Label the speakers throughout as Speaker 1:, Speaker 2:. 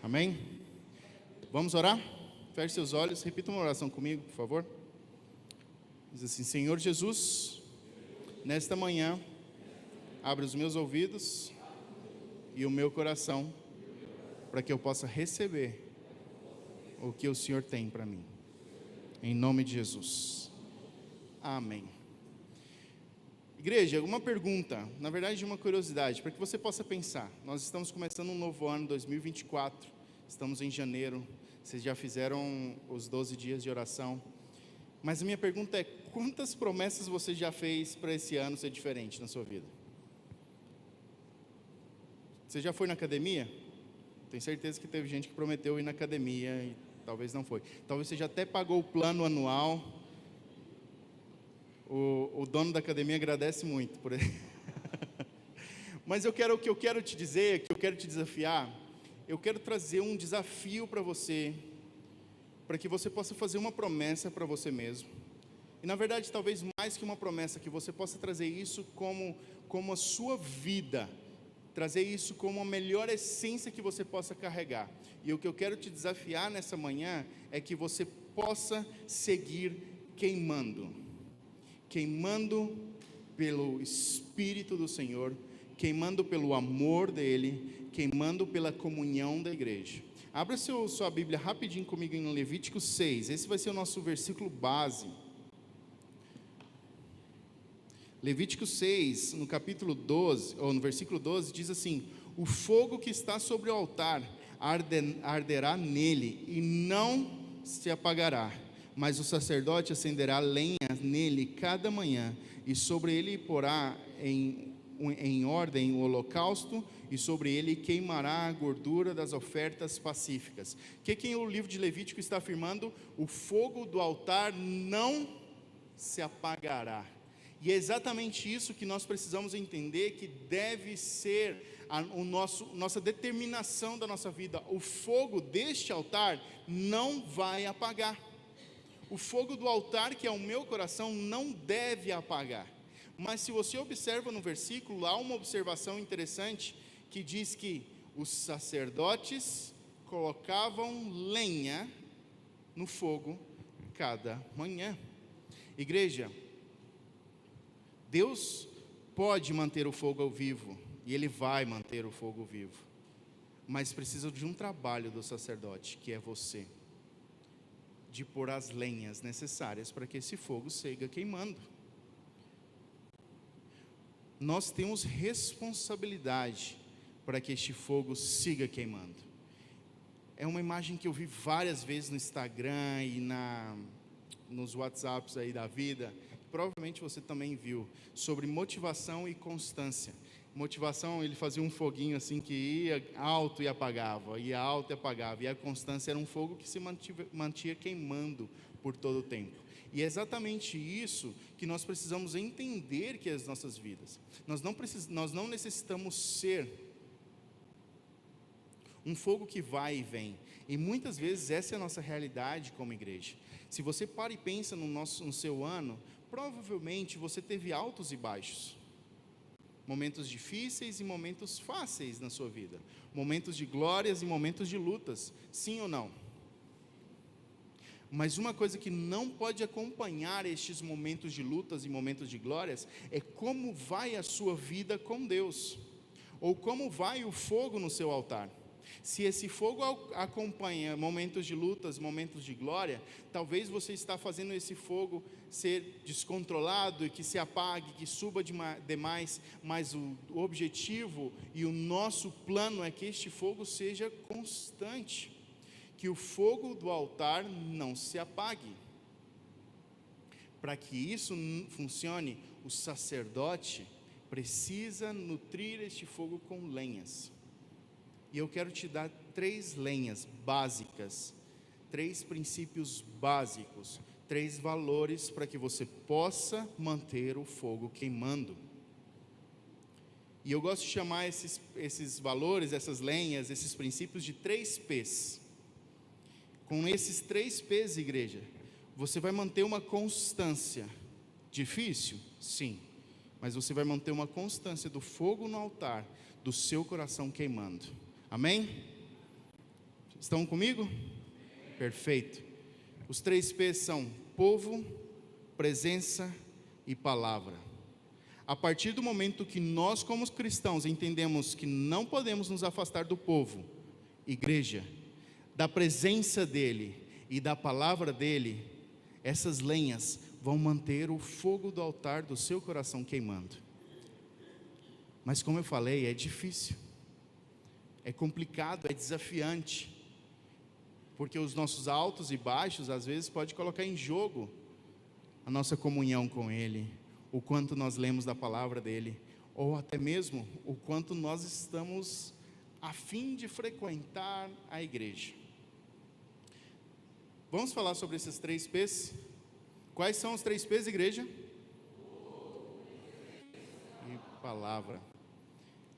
Speaker 1: Amém? Vamos orar? Feche seus olhos, repita uma oração comigo, por favor. Diz assim: Senhor Jesus, nesta manhã, abre os meus ouvidos e o meu coração, para que eu possa receber o que o Senhor tem para mim. Em nome de Jesus. Amém. Igreja, uma pergunta, na verdade uma curiosidade, para que você possa pensar. Nós estamos começando um novo ano, 2024, estamos em janeiro, vocês já fizeram os 12 dias de oração, mas a minha pergunta é: quantas promessas você já fez para esse ano ser diferente na sua vida? Você já foi na academia? Tenho certeza que teve gente que prometeu ir na academia e talvez não foi. Talvez você já até pagou o plano anual. O dono da academia agradece muito por ele. Mas o que eu quero te dizer, que eu quero te desafiar, eu quero trazer um desafio para você, para que você possa fazer uma promessa para você mesmo. E na verdade, talvez mais que uma promessa, que você possa trazer isso como a sua vida, trazer isso como a melhor essência que você possa carregar. E o que eu quero te desafiar nessa manhã é que você possa seguir queimando pelo Espírito do Senhor, queimando pelo amor dEle, queimando pela comunhão da igreja. Abra sua Bíblia rapidinho comigo em Levítico 6, esse vai ser o nosso versículo base. Levítico 6, no capítulo 12, ou no versículo 12, diz assim: o fogo que está sobre o altar arderá nele e não se apagará, mas o sacerdote acenderá lenha nele cada manhã, e sobre ele porá em ordem o holocausto, e sobre ele queimará a gordura das ofertas pacíficas. O que o livro de Levítico está afirmando? O fogo do altar não se apagará. E é exatamente isso que nós precisamos entender, que deve ser nossa determinação da nossa vida. O fogo deste altar não vai apagar. O fogo do altar, que é o meu coração, não deve apagar. Mas se você observa no versículo, há uma observação interessante, que diz que os sacerdotes colocavam lenha no fogo cada manhã. Igreja, Deus pode manter o fogo vivo, e Ele vai manter o fogo vivo, mas precisa de um trabalho do sacerdote, que é você, de pôr as lenhas necessárias para que esse fogo siga queimando. Nós temos responsabilidade para que este fogo siga queimando. É uma imagem que eu vi várias vezes no Instagram e nos WhatsApps aí da vida, provavelmente você também viu, sobre motivação e constância. Motivação, ele fazia um foguinho assim que ia alto e apagava, ia alto e apagava, e a constância era um fogo que se mantinha queimando por todo o tempo. E é exatamente isso que nós precisamos entender, que é as nossas vidas. Nós não necessitamos ser um fogo que vai e vem, e muitas vezes essa é a nossa realidade como igreja. Se você para e pensa no seu ano, provavelmente você teve altos e baixos, momentos difíceis e momentos fáceis na sua vida, momentos de glórias e momentos de lutas, sim ou não? Mas uma coisa que não pode acompanhar estes momentos de lutas e momentos de glórias é como vai a sua vida com Deus, ou como vai o fogo no seu altar. Se esse fogo acompanha momentos de lutas, momentos de glória, talvez você está fazendo esse fogo ser descontrolado e que se apague, que suba demais, mas o objetivo e o nosso plano é que este fogo seja constante, que o fogo do altar não se apague. Para que isso funcione, o sacerdote precisa nutrir este fogo com lenhas. E eu quero te dar 3 lenhas básicas, 3 princípios básicos, 3 valores para que você possa manter o fogo queimando. E eu gosto de chamar esses valores, essas lenhas, esses princípios de 3 P's. Com esses 3 P's, igreja, você vai manter uma constância. Difícil? Sim. Mas você vai manter uma constância do fogo no altar, do seu coração queimando. Amém? Estão comigo? Perfeito. Os 3 P's são povo, presença e palavra. A partir do momento que nós, como cristãos, entendemos que não podemos nos afastar do povo, igreja, da presença dele e da palavra dele, essas lenhas vão manter o fogo do altar do seu coração queimando. Mas como eu falei, é difícil, é complicado, é desafiante, porque os nossos altos e baixos às vezes pode colocar em jogo a nossa comunhão com ele, o quanto nós lemos da palavra dele, ou até mesmo o quanto nós estamos a fim de frequentar a igreja. Vamos falar sobre esses 3 P's? Quais são os 3 P's, igreja? E palavra.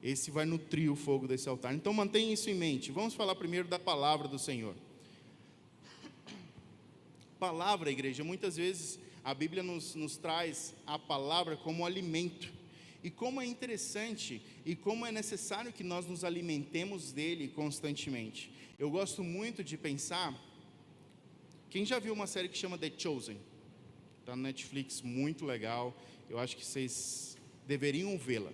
Speaker 1: Esse vai nutrir o fogo desse altar. Então mantenha isso em mente. Vamos falar primeiro da palavra do Senhor. Palavra, igreja, muitas vezes a Bíblia nos traz a palavra como alimento. E como é interessante e como é necessário que nós nos alimentemos dele constantemente. Eu gosto muito de pensar. Quem já viu uma série que chama The Chosen? Está no Netflix, muito legal. Eu acho que vocês deveriam vê-la.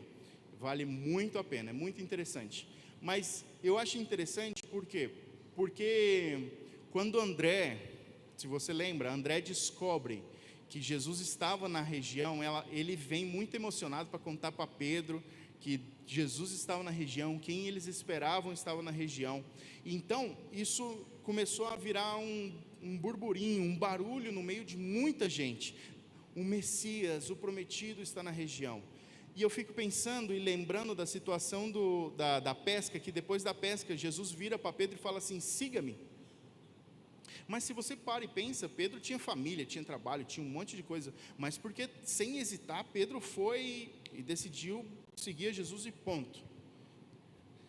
Speaker 1: Vale muito a pena, é muito interessante. Mas eu acho interessante por quê? Porque quando André, se você lembra, André descobre que Jesus estava na região, ele vem muito emocionado para contar para Pedro que Jesus estava na região, quem eles esperavam estava na região. Então, isso começou a virar um burburinho, um barulho no meio de muita gente. O Messias, o prometido, está na região. E eu fico pensando e lembrando da situação da pesca, que depois da pesca, Jesus vira para Pedro e fala assim: siga-me. Mas se você para e pensa, Pedro tinha família, tinha trabalho, tinha um monte de coisa, mas porque sem hesitar, Pedro foi e decidiu seguir a Jesus e ponto.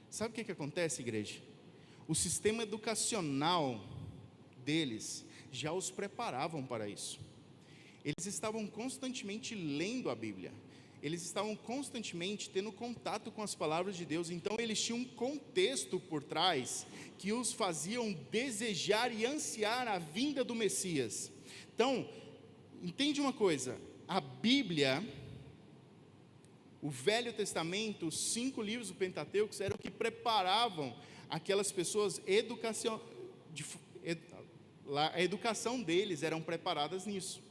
Speaker 1: Sabe o que acontece, igreja? O sistema educacional deles já os preparavam para isso. Eles estavam constantemente lendo a Bíblia, eles estavam constantemente tendo contato com as palavras de Deus, então eles tinham um contexto por trás que os faziam desejar e ansiar a vinda do Messias. Então, entende uma coisa, a Bíblia, o Velho Testamento, os 5 livros do Pentateuco eram o que preparavam aquelas pessoas, a educação deles eram preparadas nisso.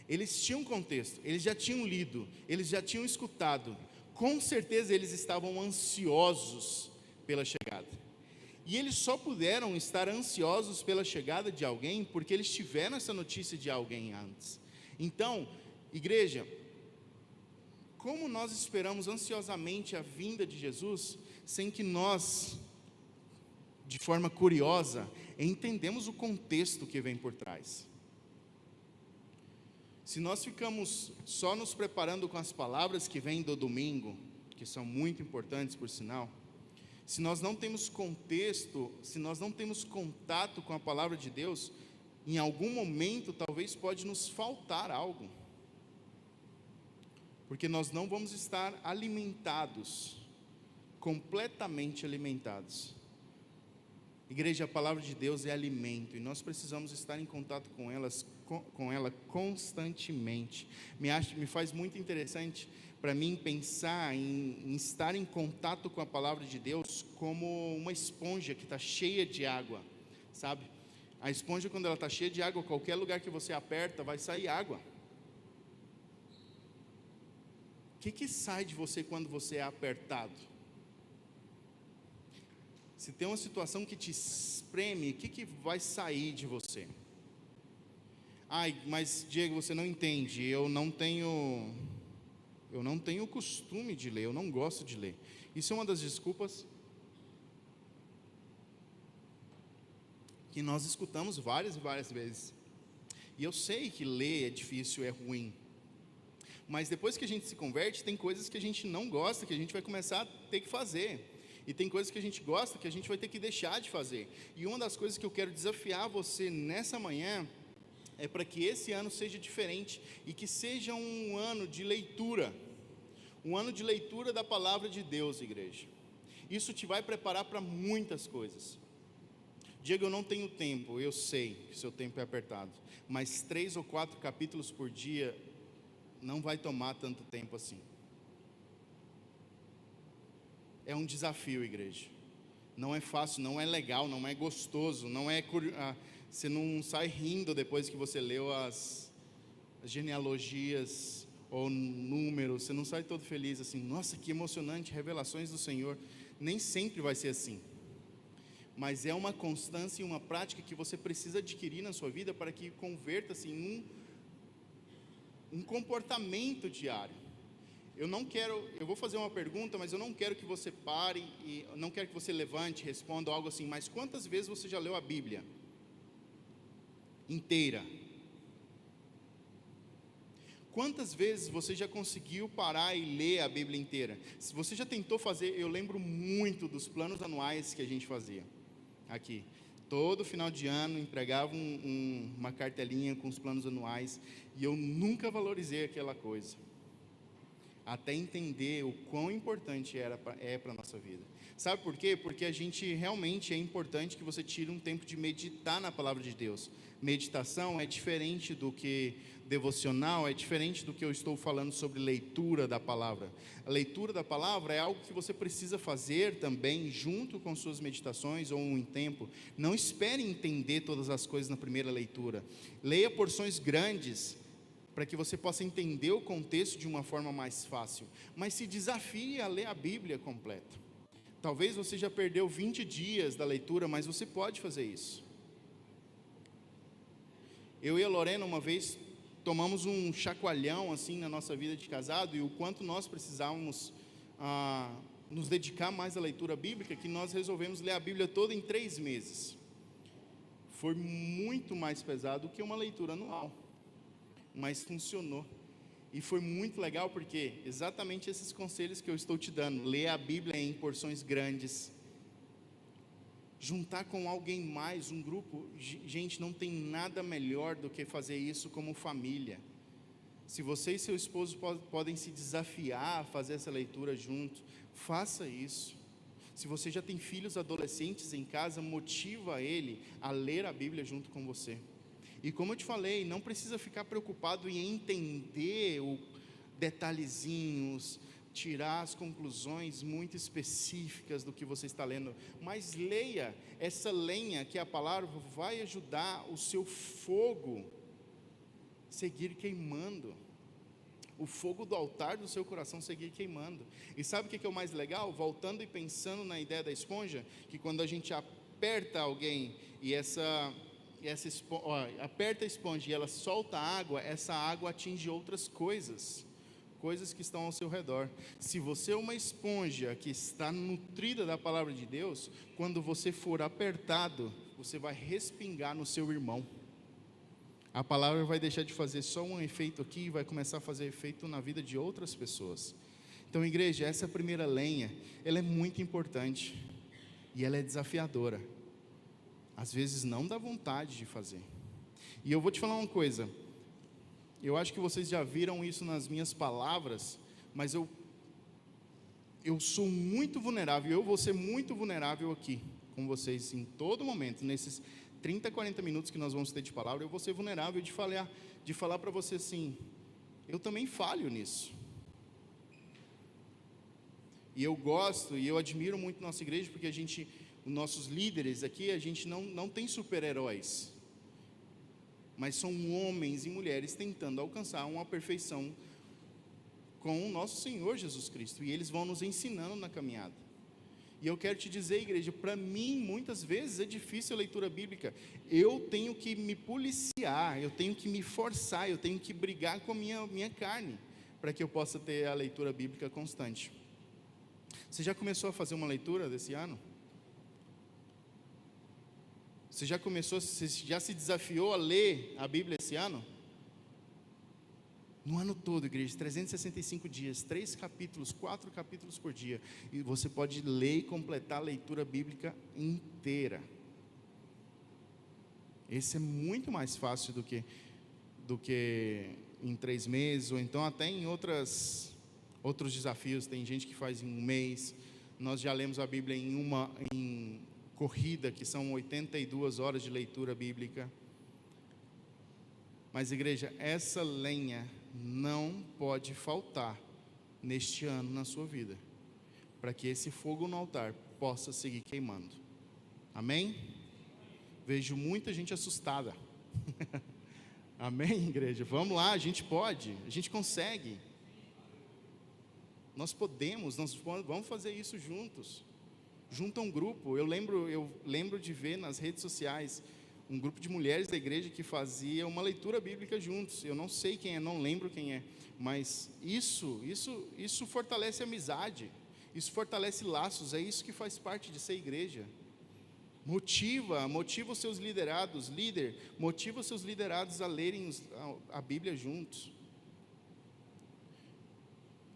Speaker 1: Eles tinham contexto, eles já tinham lido, eles já tinham escutado, com certeza eles estavam ansiosos pela chegada, e eles só puderam estar ansiosos pela chegada de alguém, porque eles tiveram essa notícia de alguém antes. Então, igreja, como nós esperamos ansiosamente a vinda de Jesus, sem que nós, de forma curiosa, entendemos o contexto que vem por trás? Se nós ficamos só nos preparando com as palavras que vêm do domingo, que são muito importantes por sinal, se nós não temos contexto, se nós não temos contato com a palavra de Deus, em algum momento talvez pode nos faltar algo, porque nós não vamos estar alimentados, completamente alimentados. Igreja, a palavra de Deus é alimento, e nós precisamos estar em contato com ela constantemente. Me faz muito interessante para mim pensar em estar em contato com a palavra de Deus como uma esponja que está cheia de água, sabe? A esponja, quando ela está cheia de água, qualquer lugar que você aperta vai sair água. O que sai de você quando você é apertado? Se tem uma situação que te espreme, o que vai sair de você? Ai, mas Diego, você não entende, eu não tenho o costume de ler, eu não gosto de ler. Isso é uma das desculpas que nós escutamos várias e várias vezes. E eu sei que ler é difícil, é ruim. Mas depois que a gente se converte, tem coisas que a gente não gosta, que a gente vai começar a ter que fazer. E tem coisas que a gente gosta, que a gente vai ter que deixar de fazer. E uma das coisas que eu quero desafiar você nessa manhã, é para que esse ano seja diferente, e que seja um ano de leitura da palavra de Deus, igreja. Isso te vai preparar para muitas coisas. Diego, eu não tenho tempo. Eu sei que seu tempo é apertado, mas 3 ou 4 capítulos por dia não vai tomar tanto tempo assim. É um desafio, igreja. Não é fácil, não é legal, não é gostoso, você não sai rindo depois que você leu as genealogias ou números, você não sai todo feliz assim, nossa, que emocionante, revelações do Senhor. Nem sempre vai ser assim, mas é uma constância e uma prática que você precisa adquirir na sua vida para que converta-se em um comportamento diário. Eu vou fazer uma pergunta, mas eu não quero que você pare e não quero que você levante, responda algo assim, mas quantas vezes você já leu a Bíblia inteira? Quantas vezes você já conseguiu parar e ler a Bíblia inteira? Se você já tentou fazer, eu lembro muito dos planos anuais que a gente fazia aqui. Todo final de ano entregava uma cartelinha com os planos anuais, e eu nunca valorizei aquela coisa, até entender o quão importante é para a nossa vida. Sabe por quê? Porque a gente realmente é importante que você tire um tempo de meditar na palavra de Deus. Meditação é diferente do que devocional, é diferente do que eu estou falando sobre leitura da palavra. A leitura da palavra é algo que você precisa fazer também junto com suas meditações ou em tempo. Não espere entender todas as coisas na primeira leitura. Leia porções grandes, para que você possa entender o contexto de uma forma mais fácil, mas se desafie a ler a Bíblia completa. Talvez você já perdeu 20 dias da leitura, mas você pode fazer isso. Eu e a Lorena uma vez tomamos um chacoalhão assim na nossa vida de casado, e o quanto nós precisávamos nos dedicar mais à leitura bíblica, que nós resolvemos ler a Bíblia toda em 3 meses. Foi muito mais pesado que uma leitura anual, mas funcionou, e foi muito legal, porque exatamente esses conselhos que eu estou te dando, ler a Bíblia em porções grandes, juntar com alguém mais, um grupo, gente, não tem nada melhor do que fazer isso como família. Se você e seu esposo podem se desafiar a fazer essa leitura junto, faça isso. Se você já tem filhos adolescentes em casa, motiva ele a ler a Bíblia junto com você. E como eu te falei, não precisa ficar preocupado em entender detalhezinhos, tirar as conclusões muito específicas do que você está lendo, mas leia essa lenha, que a palavra vai ajudar o seu fogo seguir queimando, o fogo do altar do seu coração seguir queimando. E sabe o que é o mais legal? Voltando e pensando na ideia da esponja, que quando a gente aperta alguém e aperta a esponja e ela solta a água, essa água atinge outras coisas que estão ao seu redor. Se você é uma esponja que está nutrida da palavra de Deus, quando você for apertado, você vai respingar no seu irmão. A palavra vai deixar de fazer só um efeito aqui e vai começar a fazer efeito na vida de outras pessoas. Então, igreja, essa primeira lenha, ela é muito importante e ela é desafiadora. Às vezes não dá vontade de fazer. E eu vou te falar uma coisa, eu acho que vocês já viram isso nas minhas palavras, mas eu sou muito vulnerável, eu vou ser muito vulnerável aqui com vocês em todo momento, nesses 30, 40 minutos que nós vamos ter de palavra, eu vou ser vulnerável de falar para você assim, eu também falho nisso. E eu gosto e eu admiro muito nossa igreja, porque os nossos líderes aqui, a gente não tem super-heróis, mas são homens e mulheres tentando alcançar uma perfeição com o nosso Senhor Jesus Cristo, e eles vão nos ensinando na caminhada. E eu quero te dizer, igreja, para mim muitas vezes é difícil a leitura bíblica, eu tenho que me policiar, eu tenho que me forçar, eu tenho que brigar com a minha carne, para que eu possa ter a leitura bíblica constante. Você já começou a fazer uma leitura desse ano? Você já se desafiou a ler a Bíblia esse ano? No ano todo, igreja, 365 dias, 3 capítulos, 4 capítulos por dia, e você pode ler e completar a leitura bíblica inteira. Esse é muito mais fácil do que em 3 meses, ou então até em outros desafios. Tem gente que faz em 1 mês, Nós já lemos a Bíblia em corrida, que são 82 horas de leitura bíblica. Mas, igreja, essa lenha não pode faltar neste ano na sua vida, para que esse fogo no altar possa seguir queimando. Amém? Vejo muita gente assustada. Amém, igreja? Vamos lá, a gente pode, a gente consegue. Nós podemos, vamos fazer isso juntos. Junta um grupo. Eu lembro de ver nas redes sociais um grupo de mulheres da igreja que fazia uma leitura bíblica juntos. Eu não sei quem é, não lembro quem é, mas isso fortalece a amizade, isso fortalece laços. É isso que faz parte de ser igreja. Motiva os seus liderados, motiva os seus liderados a lerem a Bíblia juntos.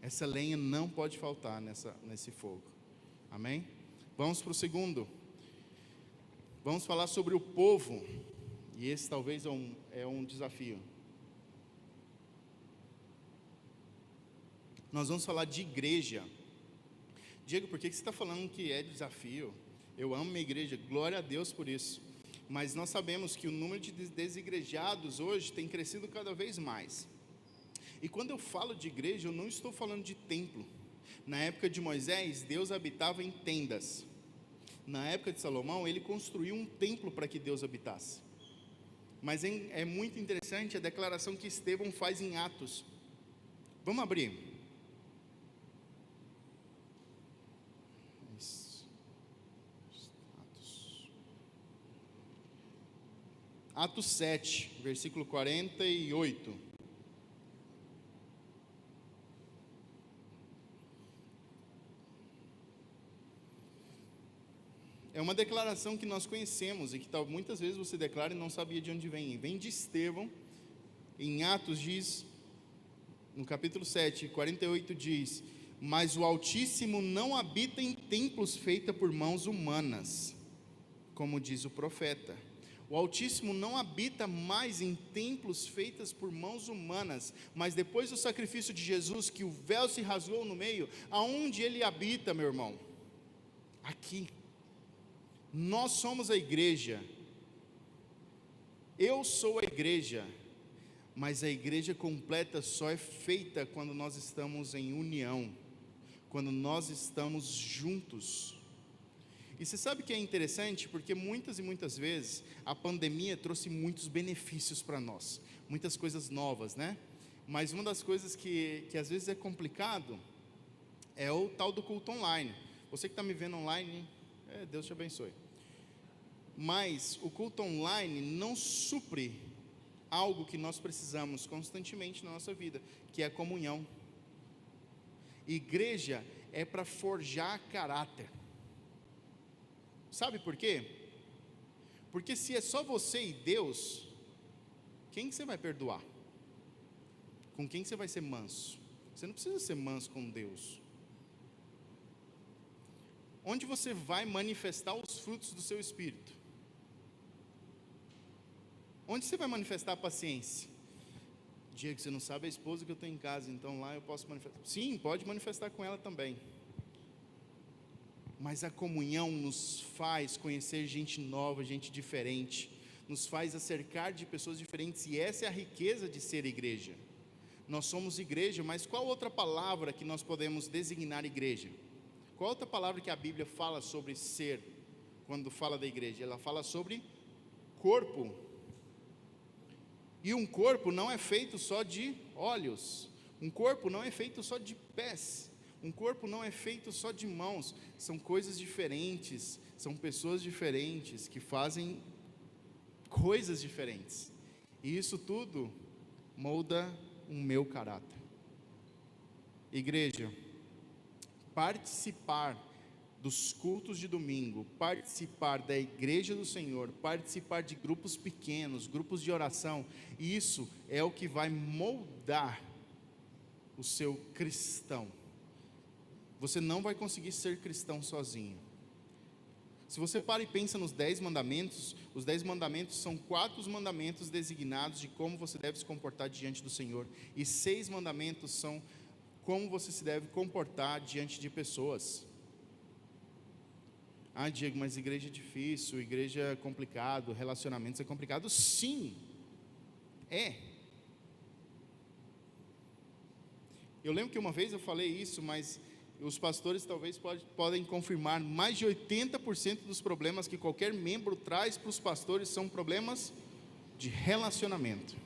Speaker 1: Essa lenha não pode faltar nesse fogo. Amém? Vamos para o segundo. Vamos falar sobre o povo. E esse talvez é um desafio. Nós vamos falar de igreja. Diego, por que você está falando que é desafio? Eu amo minha igreja, glória a Deus por isso. Mas nós sabemos que o número de desigrejados hoje tem crescido cada vez mais. E quando eu falo de igreja, eu não estou falando de templo. Na época de Moisés, Deus habitava em tendas. Na época de Salomão, ele construiu um templo para que Deus habitasse. Mas é muito interessante a declaração que Estevão faz em Atos. Vamos abrir. Atos 7, versículo 48. É uma declaração que nós conhecemos e que muitas vezes você declara e não sabia de onde vem. Vem de Estevão. Em Atos diz, no capítulo 7, 48 diz: mas o Altíssimo não habita em templos feitos por mãos humanas, como diz o profeta. O Altíssimo não habita mais em templos feitos por mãos humanas, mas depois do sacrifício de Jesus, que o véu se rasgou no meio, aonde ele habita, meu irmão? Aqui. Nós somos a igreja. Eu sou a igreja, mas a igreja completa só é feita quando nós estamos em união, quando nós estamos juntos. E você sabe que é interessante, porque muitas e muitas vezes a pandemia trouxe muitos benefícios para nós, muitas coisas novas, né? Mas uma das coisas que às vezes é complicado é o tal do culto online. Você que está me vendo online, Deus te abençoe. Mas o culto online não supre algo que nós precisamos constantemente na nossa vida, que é a comunhão. Igreja é para forjar caráter. Sabe por quê? Porque se é só você e Deus, quem que você vai perdoar? Com quem você vai ser manso? Você não precisa ser manso com Deus. Onde você vai manifestar os frutos do seu espírito? Onde você vai manifestar a paciência? Diego, você não sabe a esposa que eu tenho em casa, então lá eu posso manifestar. Sim, pode manifestar com ela também. Mas a comunhão nos faz conhecer gente nova, gente diferente, nos faz acercar de pessoas diferentes, e essa é a riqueza de ser igreja. Nós somos igreja, mas qual outra palavra que nós podemos designar igreja? Qual outra palavra que a Bíblia fala sobre ser, quando fala da igreja? Ela fala sobre corpo. E um corpo não é feito só de olhos, um corpo não é feito só de pés, um corpo não é feito só de mãos. São coisas diferentes, são pessoas diferentes que fazem coisas diferentes, e isso tudo molda o meu caráter. Igreja, participar dos cultos de domingo, participar da igreja do Senhor, participar de grupos pequenos, grupos de oração, isso é o que vai moldar o seu cristão. Você não vai conseguir ser cristão sozinho. Se você para e pensa nos 10 mandamentos, os 10 mandamentos são 4 mandamentos designados de como você deve se comportar diante do Senhor, e 6 mandamentos são como você se deve comportar diante de pessoas. Ah, Diego, mas igreja é difícil, igreja é complicado, relacionamentos é complicado. Sim, é. Eu lembro que uma vez eu falei isso, mas os pastores talvez podem confirmar, mais de 80% dos problemas que qualquer membro traz para os pastores são problemas de relacionamento.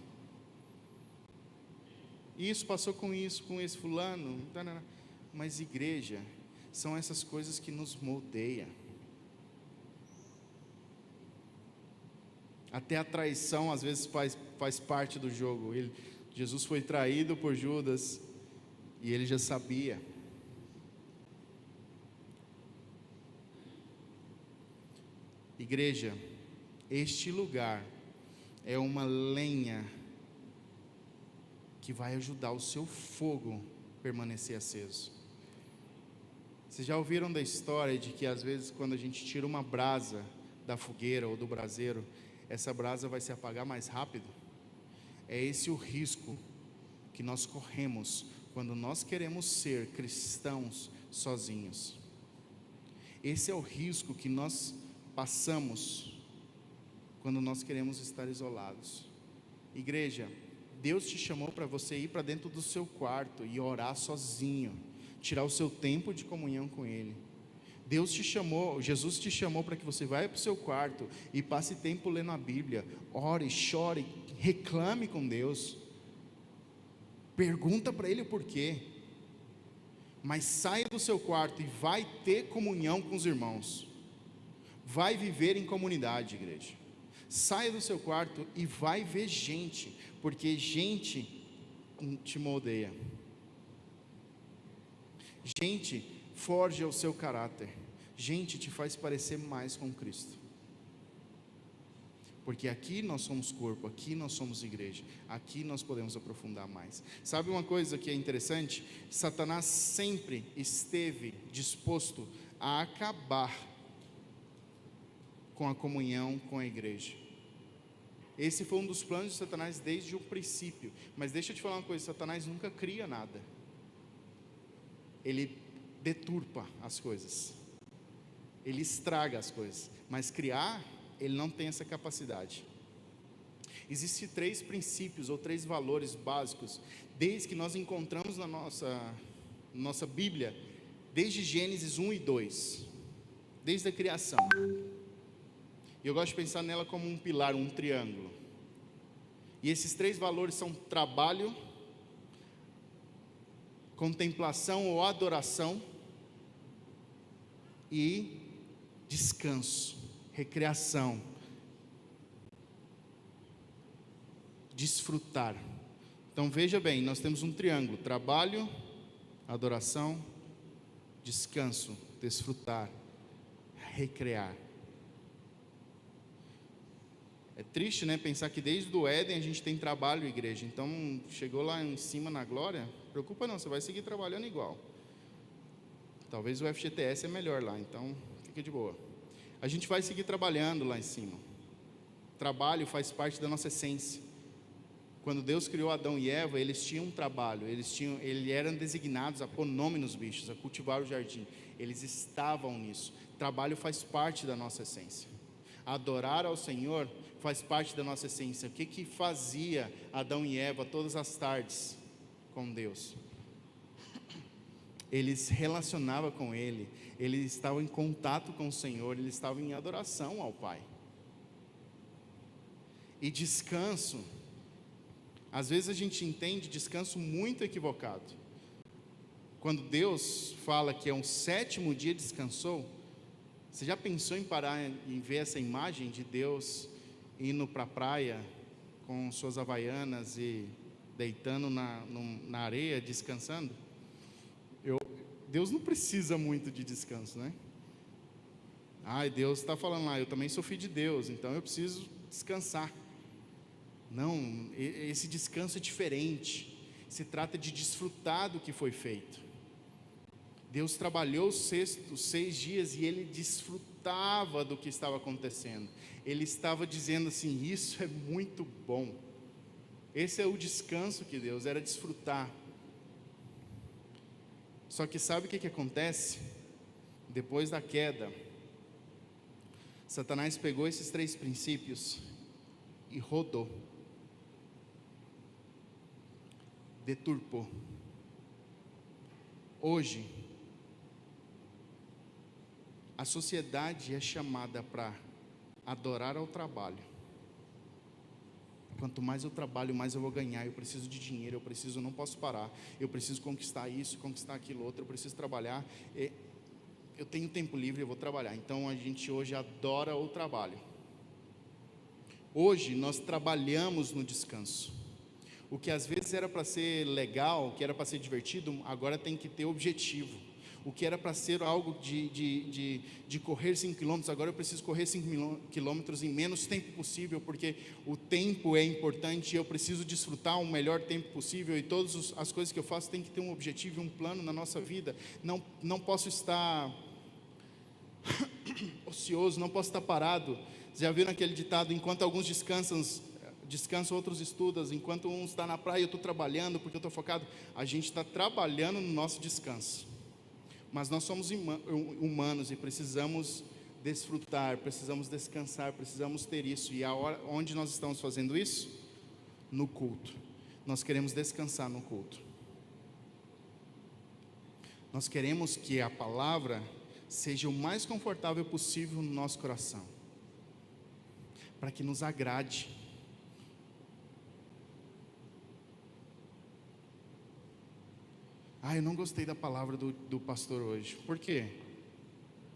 Speaker 1: Isso passou com isso, com esse fulano, mas igreja são essas coisas que nos moldeiam. Até a traição às vezes faz parte do jogo. Jesus foi traído por Judas e ele já sabia. Igreja, este lugar é uma lenha que vai ajudar o seu fogo a permanecer aceso. Vocês já ouviram da história de que às vezes quando a gente tira uma brasa da fogueira ou do braseiro, essa brasa vai se apagar mais rápido? É esse o risco que nós corremos quando nós queremos ser cristãos sozinhos. Esse é o risco que nós passamos quando nós queremos estar isolados. Igreja, Deus te chamou para você ir para dentro do seu quarto e orar sozinho, tirar o seu tempo de comunhão com Ele. Deus te chamou, Jesus te chamou para que você vá para o seu quarto e passe tempo lendo a Bíblia, ore, chore, reclame com Deus, pergunta para Ele o porquê, mas saia do seu quarto e vai ter comunhão com os irmãos, vai viver em comunidade, igreja. Saia do seu quarto e vai ver gente, porque gente te moldeia, gente forja o seu caráter, gente te faz parecer mais com Cristo, porque aqui nós somos corpo, aqui nós somos igreja, aqui nós podemos aprofundar mais. Sabe uma coisa que é interessante? Satanás sempre esteve disposto a acabar com a comunhão com a igreja. Esse foi um dos planos de Satanás desde o princípio. Mas deixa eu te falar uma coisa, Satanás nunca cria nada, ele deturpa as coisas, ele estraga as coisas, mas criar, ele não tem essa capacidade. Existem 3 princípios ou 3 valores básicos, desde que nós encontramos na nossa Bíblia, desde Gênesis 1 e 2, desde a criação. E eu gosto de pensar nela como um pilar, um triângulo. E esses 3 valores são trabalho, contemplação ou adoração e descanso, recreação, desfrutar. Então veja bem, nós temos um triângulo: trabalho, adoração, descanso, desfrutar, recrear. É triste, né, pensar que desde o Éden a gente tem trabalho, igreja. Então, chegou lá em cima na glória, preocupa não, você vai seguir trabalhando igual. Talvez o FGTS é melhor lá, então fica de boa. A gente vai seguir trabalhando lá em cima. Trabalho faz parte da nossa essência. Quando Deus criou Adão e Eva, eles tinham um trabalho, eles eram designados a pôr nome nos bichos, a cultivar o jardim. Eles estavam nisso. Trabalho faz parte da nossa essência. Adorar ao Senhor faz parte da nossa essência. O que fazia Adão e Eva todas as tardes com Deus? Eles se relacionavam com Ele, eles estavam em contato com o Senhor, eles estavam em adoração ao Pai. E descanso, às vezes a gente entende descanso muito equivocado. Quando Deus fala que é um 7º dia descansou, você já pensou em parar e ver essa imagem de Deus indo para a praia com suas havaianas e deitando na areia, descansando? Deus não precisa muito de descanso, né? Deus está falando lá, eu também sou filho de Deus, então eu preciso descansar. Não, esse descanso é diferente. Se trata de desfrutar do que foi feito. Deus trabalhou os 6 dias e Ele desfrutava do que estava acontecendo. Ele estava dizendo assim: isso é muito bom. Esse é o descanso que Deus era, desfrutar. Só que sabe o que acontece? Depois da queda, Satanás pegou esses 3 princípios e rodou, deturpou. Hoje, a sociedade é chamada para adorar ao trabalho. Quanto mais eu trabalho, mais eu vou ganhar. Eu preciso de dinheiro, eu não posso parar. Eu preciso conquistar isso, conquistar aquilo outro. Eu preciso trabalhar. Eu tenho tempo livre, eu vou trabalhar. Então a gente hoje adora o trabalho. Hoje nós trabalhamos no descanso. O que às vezes era para ser legal, o que era para ser divertido, agora tem que ter objetivo. O que era para ser algo de correr 5 quilômetros, agora eu preciso correr 5 quilômetros em menos tempo possível, porque o tempo é importante e eu preciso desfrutar o melhor tempo possível, e todas as coisas que eu faço tem que ter um objetivo e um plano na nossa vida. Não posso estar ocioso, não posso estar parado. Já viram aquele ditado, enquanto alguns descansam, outros estudam, enquanto um está na praia, eu estou trabalhando, porque eu estou focado. A gente está trabalhando no nosso descanso, mas nós somos humanos e precisamos desfrutar, precisamos descansar, precisamos ter isso. E onde nós estamos fazendo isso? No culto. Nós queremos descansar no culto. Nós queremos que a palavra seja o mais confortável possível no nosso coração, para que nos agrade. Eu não gostei da palavra do pastor hoje. Por quê?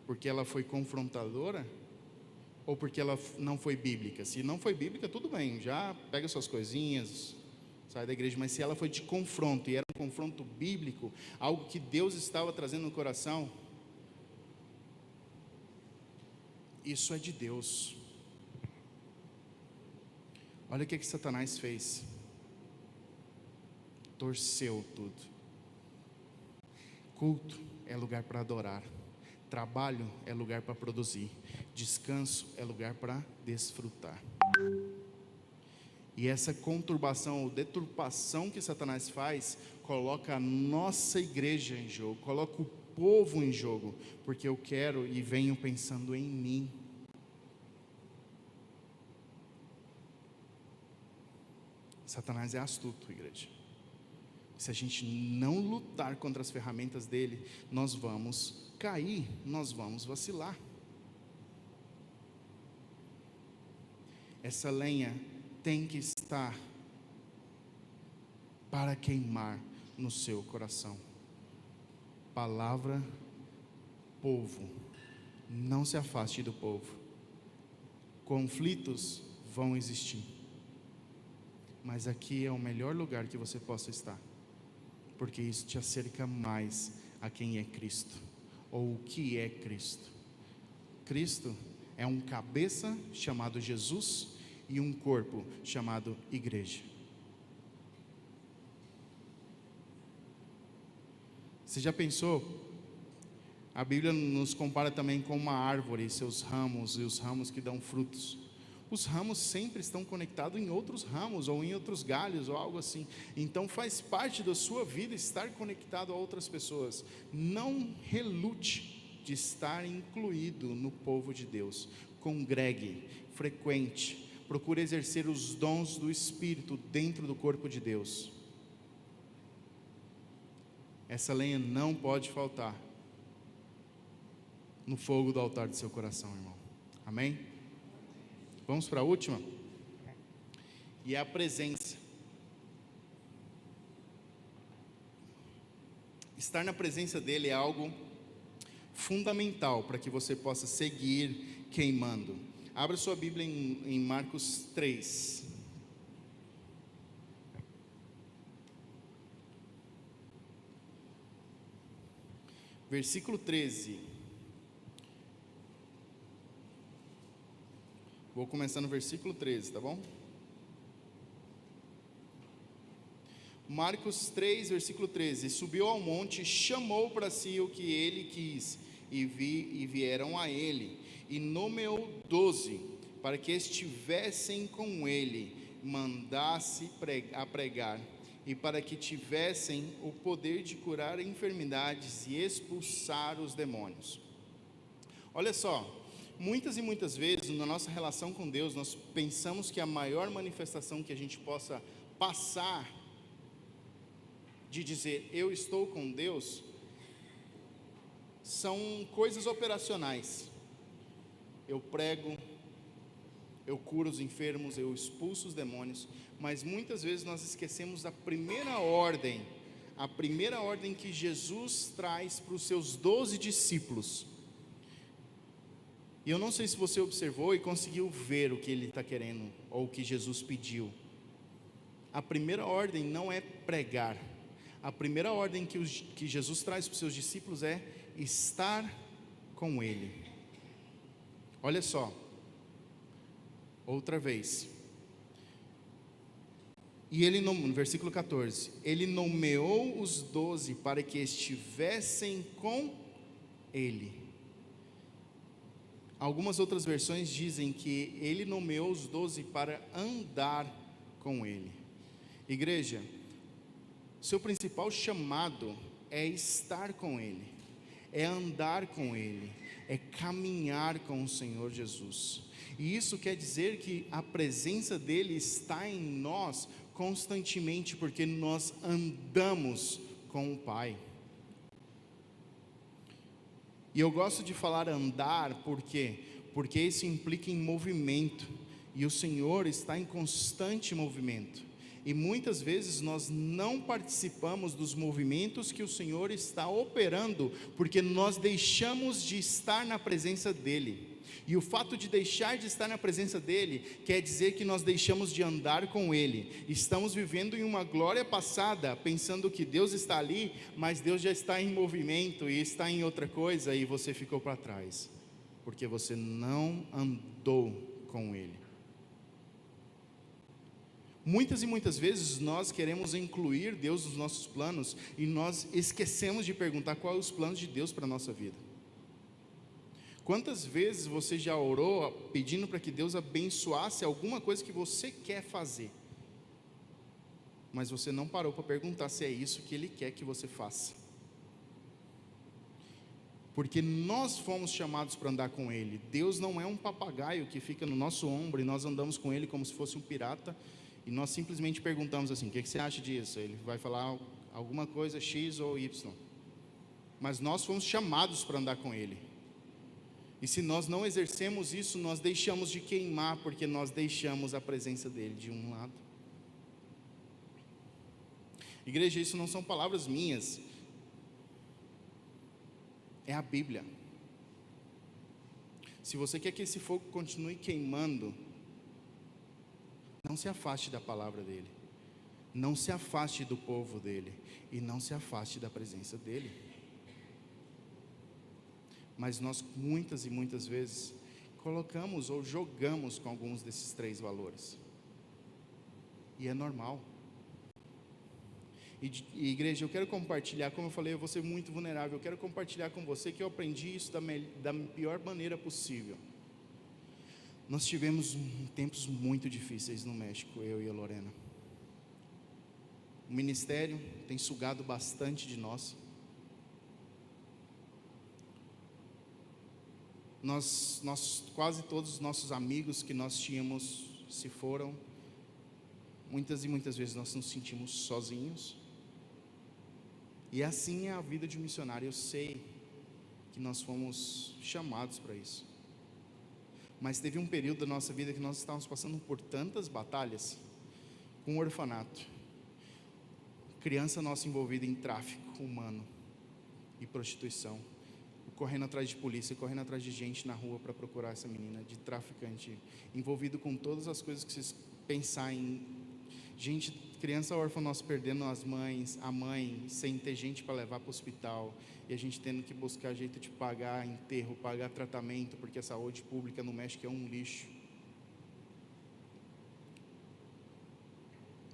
Speaker 1: Porque ela foi confrontadora? Ou porque ela não foi bíblica? Se não foi bíblica, tudo bem, já pega suas coisinhas, sai da igreja. Mas se ela foi de confronto, e era um confronto bíblico, algo que Deus estava trazendo no coração, isso é de Deus. Olha o que Satanás fez. Torceu tudo. Culto é lugar para adorar. Trabalho é lugar para produzir. Descanso é lugar para desfrutar. E essa conturbação ou deturpação que Satanás faz, coloca a nossa igreja em jogo, coloca o povo em jogo, porque eu quero e venho pensando em mim. Satanás é astuto, igreja. Se a gente não lutar contra as ferramentas dele, nós vamos cair, nós vamos vacilar. Essa lenha tem que estar para queimar no seu coração. Palavra, povo, não se afaste do povo. Conflitos vão existir, mas aqui é o melhor lugar que você possa estar, porque isso te acerca mais a quem é Cristo, ou o que é Cristo. Cristo é um cabeça chamado Jesus e um corpo chamado igreja. Você já pensou? A Bíblia nos compara também com uma árvore, seus ramos e os ramos que dão frutos. Os ramos sempre estão conectados em outros ramos, ou em outros galhos, ou algo assim. Então faz parte da sua vida estar conectado a outras pessoas. Não relute de estar incluído no povo de Deus. Congregue, frequente, procure exercer os dons do Espírito dentro do corpo de Deus. Essa lenha não pode faltar no fogo do altar do seu coração, irmão. Amém? Vamos para a última? E é a presença. Estar na presença dele é algo fundamental para que você possa seguir queimando. Abra sua Bíblia em Marcos 3. Versículo 13. Vou começar no versículo 13, tá bom? Marcos 3, versículo 13. Subiu ao monte, chamou para si o que ele quis, e vieram a ele, e nomeou 12, para que estivessem com ele, mandasse a pregar, e para que tivessem o poder de curar enfermidades e expulsar os demônios. Olha só, Muitas e muitas vezes, na nossa relação com Deus, nós pensamos que a maior manifestação que a gente possa passar, de dizer, eu estou com Deus, são coisas operacionais. Eu prego, eu curo os enfermos, eu expulso os demônios, mas muitas vezes nós esquecemos a primeira ordem que Jesus traz para os seus 12 discípulos. E eu não sei se você observou e conseguiu ver o que ele está querendo, ou o que Jesus pediu. A primeira ordem não é pregar, a primeira ordem que Jesus traz para os seus discípulos é estar com ele. Olha só, outra vez. E ele, no versículo 14, ele nomeou os 12 para que estivessem com ele. Algumas outras versões dizem que ele nomeou os 12 para andar com ele. Igreja, seu principal chamado é estar com ele, é andar com ele, é caminhar com o Senhor Jesus. E isso quer dizer que a presença dele está em nós constantemente, porque nós andamos com o Pai. E eu gosto de falar andar, por quê? Porque isso implica em movimento, e o Senhor está em constante movimento. E muitas vezes nós não participamos dos movimentos que o Senhor está operando, porque nós deixamos de estar na presença dEle. E o fato de deixar de estar na presença dEle, quer dizer que nós deixamos de andar com Ele. Estamos vivendo em uma glória passada, pensando que Deus está ali, mas Deus já está em movimento e está em outra coisa, e você ficou para trás, porque você não andou com Ele. Muitas e muitas vezes nós queremos incluir Deus nos nossos planos, e nós esquecemos de perguntar quais os planos de Deus para a nossa vida. Quantas vezes você já orou pedindo para que Deus abençoasse alguma coisa que você quer fazer, mas você não parou para perguntar se é isso que Ele quer que você faça? Porque nós fomos chamados para andar com Ele. Deus não é um papagaio que fica no nosso ombro e nós andamos com Ele como se fosse um pirata, e nós simplesmente perguntamos assim, o que você acha disso? Ele vai falar alguma coisa X ou Y, mas nós fomos chamados para andar com Ele. E se nós não exercemos isso, nós deixamos de queimar, porque nós deixamos a presença dEle de um lado. Igreja, isso não são palavras minhas, é a Bíblia. Se você quer que esse fogo continue queimando, não se afaste da palavra dEle, não se afaste do povo dEle, e não se afaste da presença dEle. Mas nós muitas e muitas vezes colocamos ou jogamos com alguns desses 3 valores, e é normal. E igreja, eu quero compartilhar, como eu falei, eu vou ser muito vulnerável, eu quero compartilhar com você que eu aprendi isso da pior maneira possível. Nós tivemos tempos muito difíceis no México, eu e a Lorena. O ministério tem sugado bastante de nós. Quase todos os nossos amigos que nós tínhamos se foram. Muitas e muitas vezes nós nos sentimos sozinhos. E assim é a vida de um missionário. Eu sei que nós fomos chamados para isso. Mas teve um período da nossa vida que nós estávamos passando por tantas batalhas, com o orfanato, criança nossa envolvida em tráfico humano e prostituição, correndo atrás de polícia, correndo atrás de gente na rua para procurar essa menina, de traficante, envolvido com todas as coisas que vocês pensar em gente, criança órfã, nós perdendo a mãe, sem ter gente para levar para o hospital, e a gente tendo que buscar jeito de pagar enterro, pagar tratamento, porque a saúde pública no México é um lixo.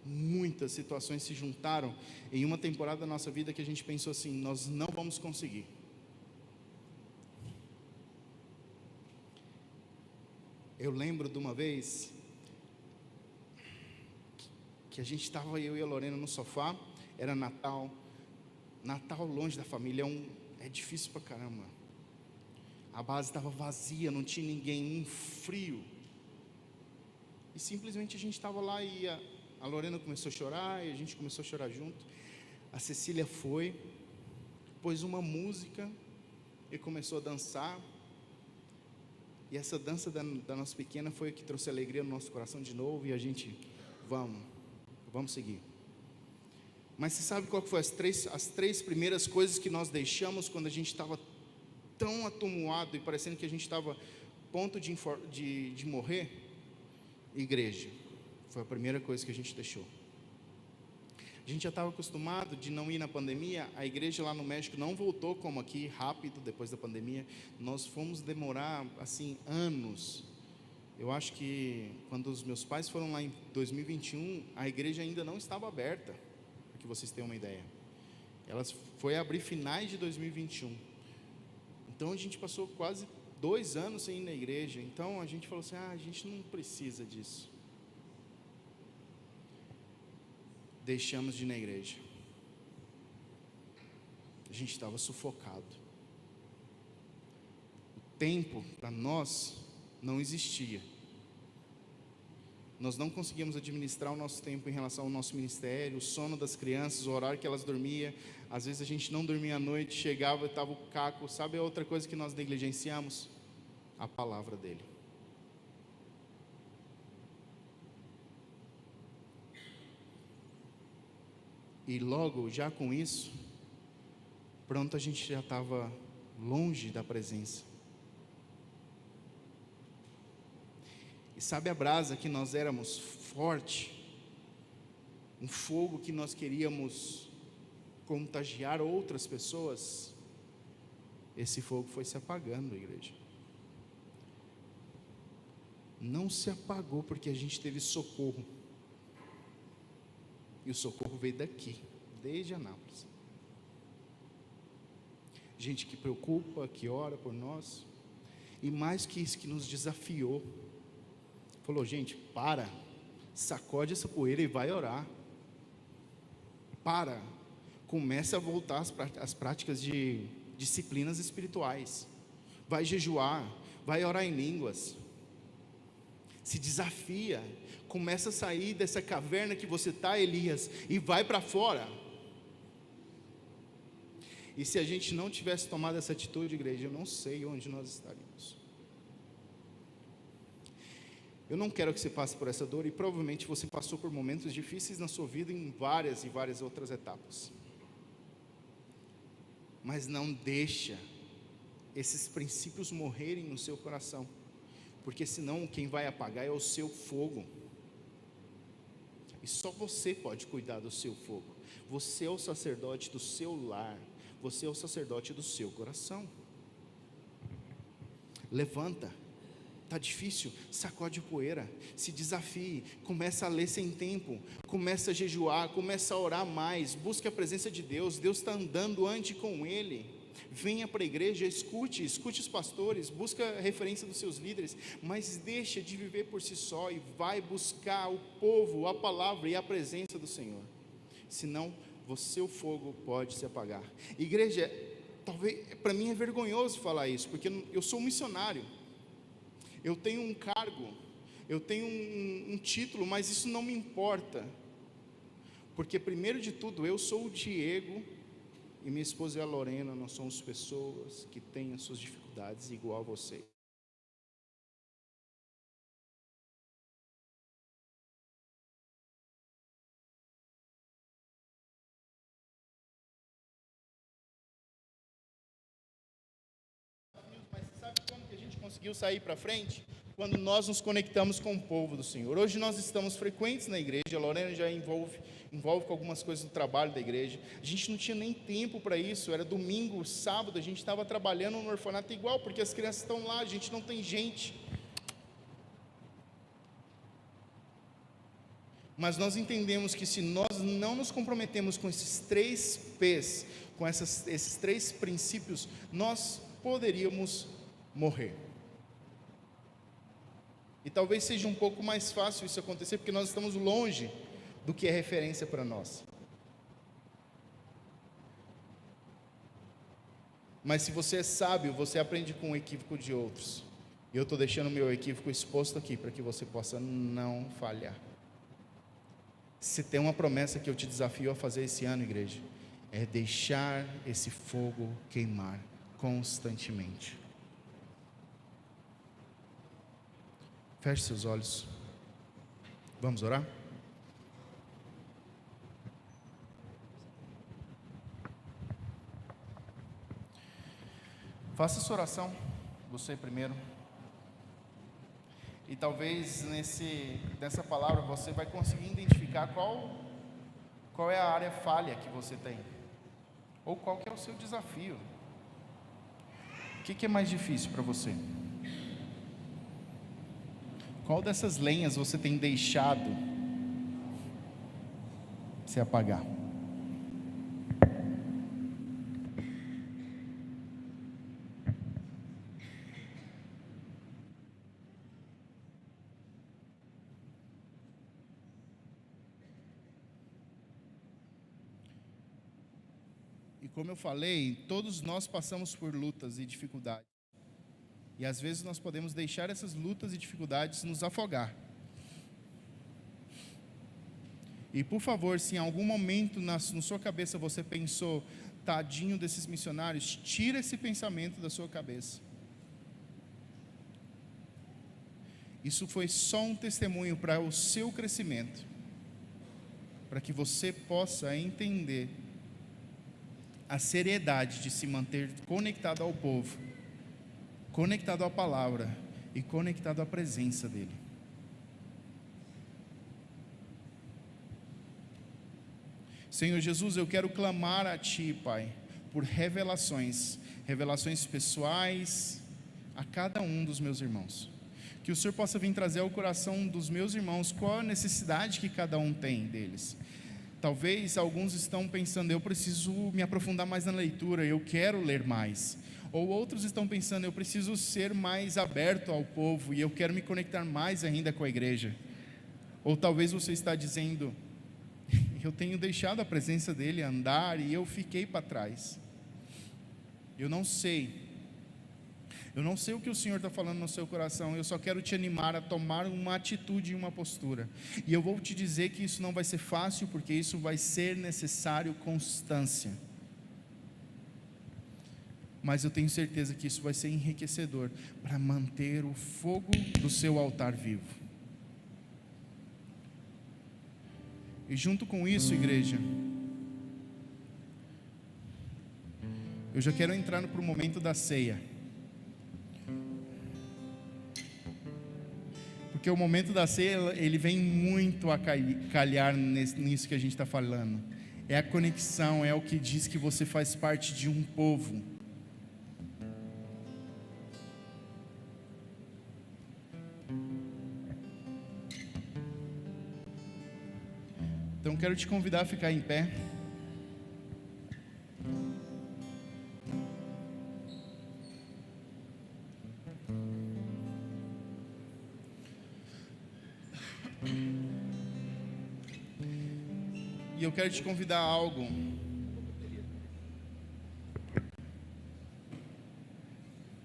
Speaker 1: Muitas situações se juntaram em uma temporada da nossa vida que a gente pensou assim, nós não vamos conseguir. Eu lembro de uma vez que a gente estava, eu e a Lorena, no sofá, era Natal longe da família é difícil pra caramba. A base estava vazia, não tinha ninguém, um frio. E simplesmente a gente estava lá e a Lorena começou a chorar e a gente começou a chorar junto. A Cecília foi, pôs uma música e começou a dançar. E essa dança da nossa pequena foi o que trouxe alegria no nosso coração de novo. E a gente, vamos seguir. Mas você sabe qual que foi as três primeiras coisas que nós deixamos quando a gente estava tão atomado e parecendo que a gente estava a ponto de morrer? Igreja. Foi a primeira coisa que a gente deixou. A gente já estava acostumado de não ir na pandemia. A igreja lá no México não voltou como aqui, rápido, depois da pandemia. Nós fomos demorar, assim, anos. Eu acho que quando os meus pais foram lá em 2021, a igreja ainda não estava aberta, para que vocês tenham uma ideia. Ela foi abrir finais de 2021. Então a gente passou quase 2 anos sem ir na igreja. Então a gente falou assim, a gente não precisa disso. Deixamos de ir na igreja. A gente estava sufocado. O tempo para nós não existia. Nós não conseguíamos administrar o nosso tempo em relação ao nosso ministério, o sono das crianças, o horário que elas dormiam. Às vezes a gente não dormia à noite, chegava e estava o caco. Sabe a outra coisa que nós negligenciamos? A palavra dele. E logo, já com isso, pronto, a gente já estava longe da presença. E sabe a brasa que nós éramos forte, um fogo que nós queríamos contagiar outras pessoas? Esse fogo foi se apagando, igreja. Não se apagou porque a gente teve socorro. E o socorro veio daqui, desde Anápolis. Gente que preocupa, que ora por nós. E mais que isso, que nos desafiou. Falou, gente, sacode essa poeira e vai orar. Comece a voltar às práticas de disciplinas espirituais. Vai jejuar, vai orar em línguas. Se desafia, começa a sair dessa caverna que você está, Elias, e vai para fora. E se a gente não tivesse tomado essa atitude, igreja, eu não sei onde nós estaríamos. Eu não quero que você passe por essa dor, e provavelmente você passou por momentos difíceis na sua vida em várias e várias outras etapas. Mas não deixa esses princípios morrerem no seu coração. Porque senão quem vai apagar é o seu fogo. E só você pode cuidar do seu fogo. Você é o sacerdote do seu lar. Você é o sacerdote do seu coração. Levanta. Está difícil, sacode a poeira, se desafie, começa a ler sem tempo, começa a jejuar, começa a orar mais, busque a presença de Deus. Deus está andando, ande com Ele. Venha para a igreja, escute os pastores, busca a referência dos seus líderes, mas deixa de viver por si só e vai buscar o povo, a palavra e a presença do Senhor. Senão, o fogo pode se apagar. Igreja, talvez, para mim é vergonhoso falar isso, porque eu sou um missionário, eu tenho um cargo, eu tenho um título, mas isso não me importa, porque primeiro de tudo, eu sou o Diego, e minha esposa é a Lorena. Nós somos pessoas que têm as suas dificuldades igual a você. Mas você sabe como que a gente conseguiu sair para frente? Quando nós nos conectamos com o povo do Senhor. Hoje nós estamos frequentes na igreja. A Lorena já envolve com algumas coisas do trabalho da igreja. A gente não tinha nem tempo para isso. Era domingo, sábado, a gente estava trabalhando no orfanato igual, porque as crianças estão lá, a gente não tem gente. Mas nós entendemos que se nós não nos comprometemos com esses 3 P's, com esses 3 princípios, nós poderíamos morrer. E talvez seja um pouco mais fácil isso acontecer, porque nós estamos longe do que é referência para nós. Mas se você é sábio, você aprende com o equívoco de outros. E eu estou deixando o meu equívoco exposto aqui, para que você possa não falhar. Se tem uma promessa que eu te desafio a fazer esse ano, igreja, é deixar esse fogo queimar constantemente. Feche seus olhos. Vamos orar? Faça essa oração, você primeiro. E talvez nessa palavra você vai conseguir identificar qual é a área falha que você tem. Ou qual que é o seu desafio. O que é mais difícil para você? Qual dessas lenhas você tem deixado se apagar? E como eu falei, todos nós passamos por lutas e dificuldades. E às vezes nós podemos deixar essas lutas e dificuldades nos afogar. E por favor, se em algum momento na sua cabeça você pensou, tadinho desses missionários, tira esse pensamento da sua cabeça. Isso foi só um testemunho para o seu crescimento, para que você possa entender a seriedade de se manter conectado ao povo, conectado à palavra e conectado à presença dele. Senhor Jesus, eu quero clamar a Ti, Pai, por revelações pessoais a cada um dos meus irmãos. Que o Senhor possa vir trazer ao coração dos meus irmãos qual a necessidade que cada um tem deles. Talvez alguns estão pensando, eu preciso me aprofundar mais na leitura, eu quero ler mais. Ou outros estão pensando, eu preciso ser mais aberto ao povo e eu quero me conectar mais ainda com a igreja. Ou talvez você está dizendo, eu tenho deixado a presença dele andar e eu fiquei para trás. Eu não sei o que o Senhor está falando no seu coração. Eu só quero te animar a tomar uma atitude e uma postura. E eu vou te dizer que isso não vai ser fácil, porque isso vai ser necessário constância. Mas eu tenho certeza que isso vai ser enriquecedor para manter o fogo do seu altar vivo. E junto com isso, igreja, eu já quero entrar para o momento da ceia. Porque o momento da ceia, ele vem muito a calhar nisso que a gente está falando. É a conexão, é o que diz que você faz parte de um povo. Então quero te convidar a ficar em pé. E eu quero te convidar a algo.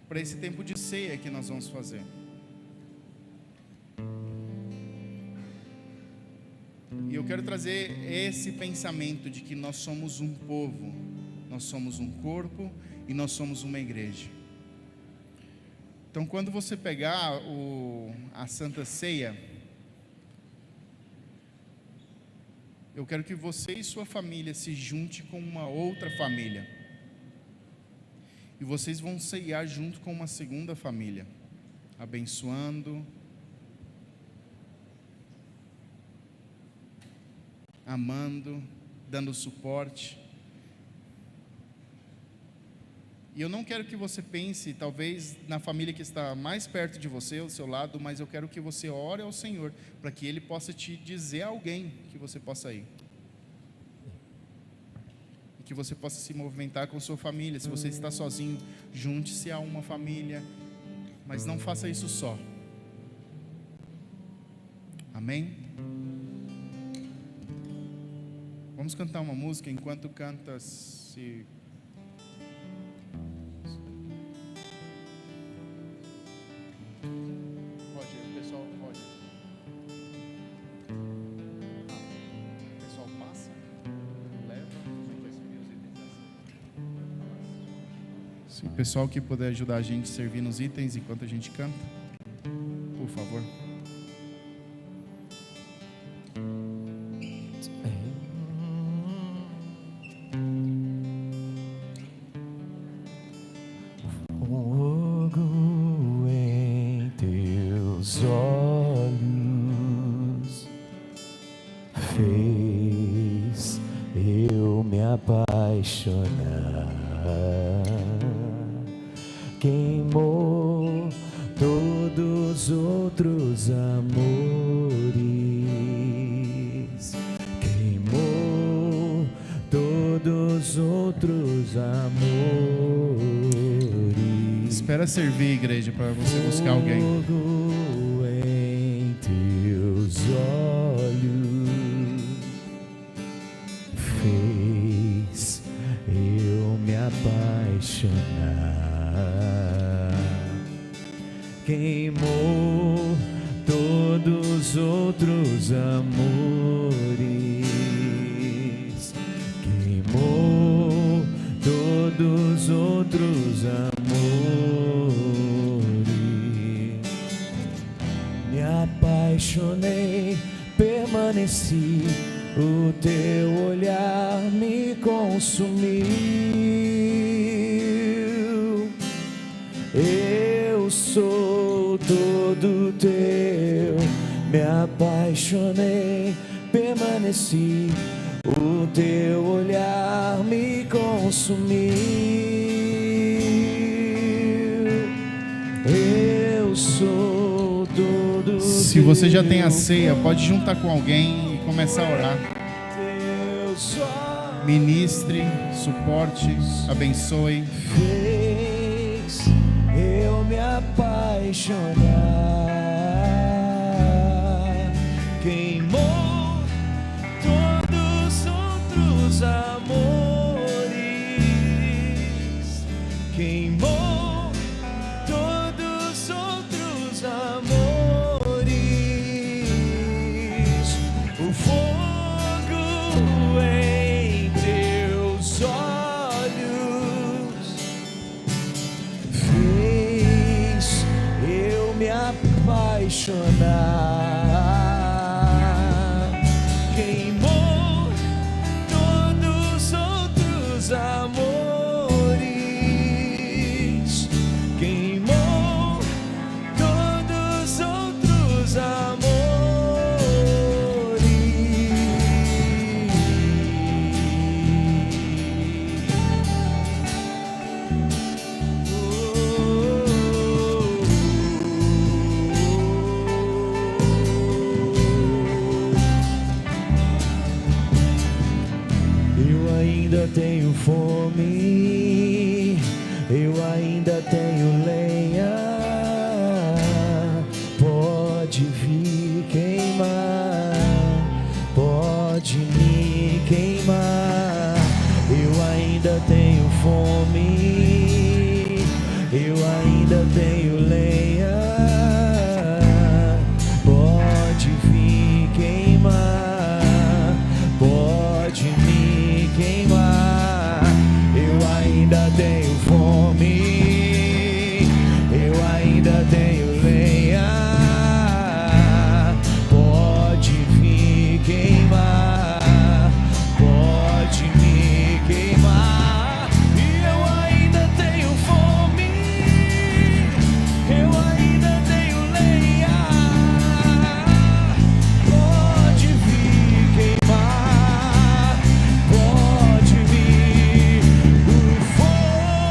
Speaker 1: Para esse tempo de ceia que nós vamos fazer. E eu quero trazer esse pensamento de que nós somos um povo, nós somos um corpo e nós somos uma igreja. Então, quando você pegar a Santa Ceia, eu quero que você e sua família se junte com uma outra família. E vocês vão ceiar junto com uma segunda família, abençoando, amando, dando suporte. E eu não quero que você pense, talvez, na família que está mais perto de você, ao seu lado, mas eu quero que você ore ao Senhor, para que Ele possa te dizer a alguém que você possa ir. E que você possa se movimentar com sua família. Se você está sozinho, junte-se a uma família, mas não faça isso só. Amém? Vamos cantar uma música, enquanto canta, se Se o pessoal que puder ajudar a gente a servir nos itens enquanto a gente canta, por favor.
Speaker 2: Fogo em teus olhos fez eu me apaixonar, queimou todos os outros amores, queimou todos os outros amores.
Speaker 1: Espera servir, igreja, para você buscar alguém.
Speaker 2: Fogo em teus olhos fez eu me apaixonar, queimou todos os outros amores, queimou todos os outros amores. Me apaixonei, permaneci, o teu olhar me consumiu. Eu sou todo teu, me apaixonei, permaneci, o teu olhar me consumiu. Eu sou todo.
Speaker 1: Se você já tem a ceia, pode juntar com alguém e começar a orar. Ministre, suporte, abençoe.
Speaker 2: Fez eu me apaixonar, queimou todos os outros amores, queimou todos os outros amores. O fogo em teus olhos fez eu me apaixonar, queimou todos os outros amores, queimou todos os outros amores. Eu ainda tenho fome, eu ainda tenho lenha, pode vir queimar, pode me queimar. Eu ainda tenho fome, eu ainda tenho lenha, pode vir queimar, pode me queimar. Eu ainda tenho fome, eu ainda tenho lenha, pode vir queimar, pode me queimar. E eu ainda tenho fome, eu ainda tenho lenha, pode vir queimar, pode vir. O fogo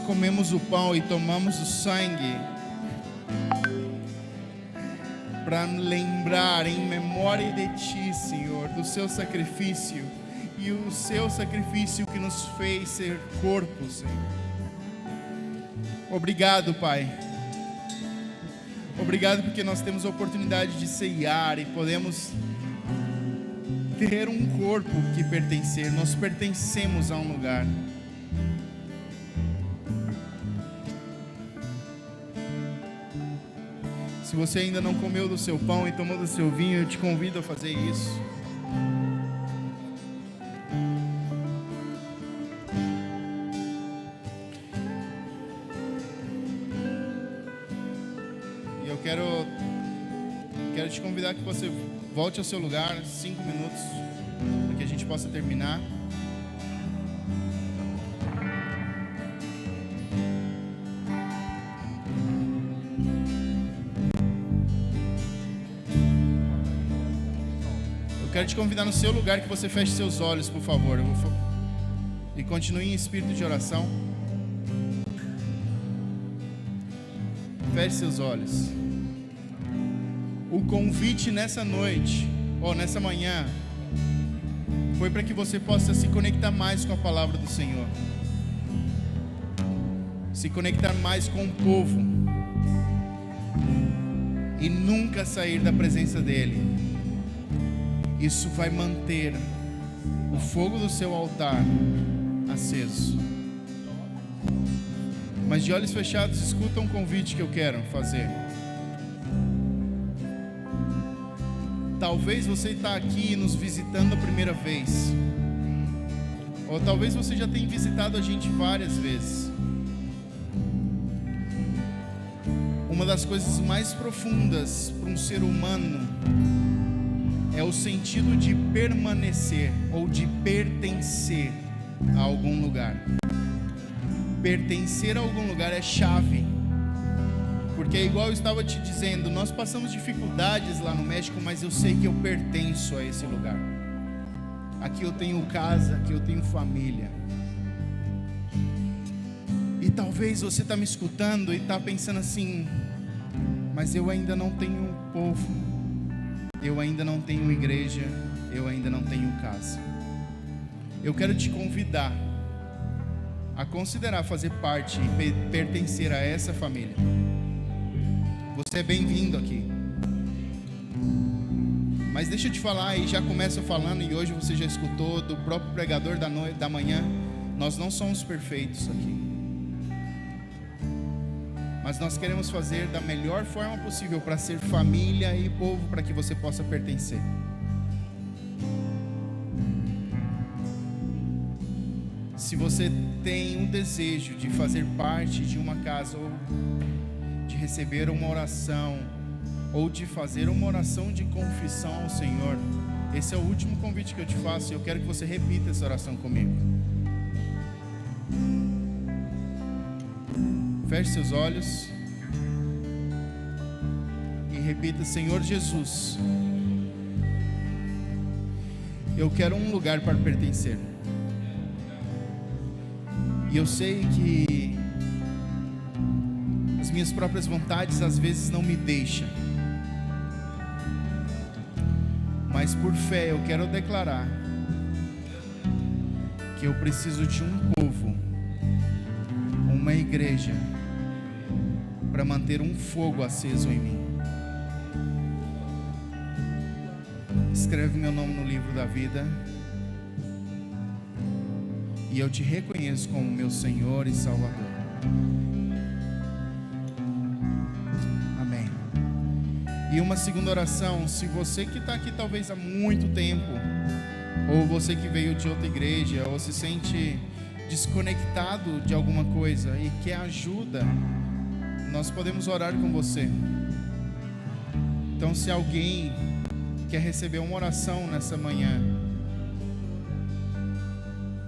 Speaker 1: comemos o pão e tomamos o sangue para lembrar em memória de Ti, Senhor, do Seu sacrifício, e o Seu sacrifício que nos fez ser corpo, Senhor. Obrigado, Pai. Obrigado porque nós temos a oportunidade de ceiar e podemos ter um corpo que pertencer. Nós pertencemos a um lugar. Se você ainda não comeu do seu pão e tomou do seu vinho, eu te convido a fazer isso. E eu quero te convidar que você volte ao seu lugar 5 minutos, para que a gente possa terminar. Quero te convidar no seu lugar que você feche seus olhos, por favor. E continue em espírito de oração. Feche seus olhos. O convite nessa noite, ou nessa manhã, foi para que você possa se conectar mais com a palavra do Senhor. Se conectar mais com o povo. E nunca sair da presença dEle. Isso vai manter o fogo do seu altar aceso. Mas de olhos fechados, escuta um convite que eu quero fazer. Talvez você está aqui nos visitando a primeira vez, ou talvez você já tenha visitado a gente várias vezes. Uma das coisas mais profundas para um ser humano é o sentido de permanecer ou de pertencer a algum lugar. Pertencer a algum lugar é chave, porque é igual eu estava te dizendo, nós passamos dificuldades lá no México, mas eu sei que eu pertenço a esse lugar. Aqui eu tenho casa, aqui eu tenho família. E talvez você está me escutando e está pensando assim, mas eu ainda não tenho um povo. Eu ainda não tenho igreja, eu ainda não tenho casa. Eu quero te convidar a considerar fazer parte e pertencer a essa família. Você é bem-vindo aqui. Mas deixa eu te falar, e já começo falando, e hoje você já escutou do próprio pregador da manhã, nós não somos perfeitos aqui. Mas nós queremos fazer da melhor forma possível para ser família e povo, para que você possa pertencer. Se você tem um desejo de fazer parte de uma casa, ou de receber uma oração, ou de fazer uma oração de confissão ao Senhor, esse é o último convite que eu te faço, e eu quero que você repita essa oração comigo. Feche seus olhos e repita: Senhor Jesus, eu quero um lugar para pertencer. E eu sei que as minhas próprias vontades às vezes não me deixam, mas por fé eu quero declarar que eu preciso de um povo, uma igreja, para manter um fogo aceso em mim. Escreve meu nome no livro da vida, e eu te reconheço como meu Senhor e Salvador. Amém. E uma segunda oração: se você que está aqui talvez há muito tempo, ou você que veio de outra igreja, ou se sente desconectado de alguma coisa e quer ajuda, nós podemos orar com você. Então, se alguém quer receber uma oração nessa manhã,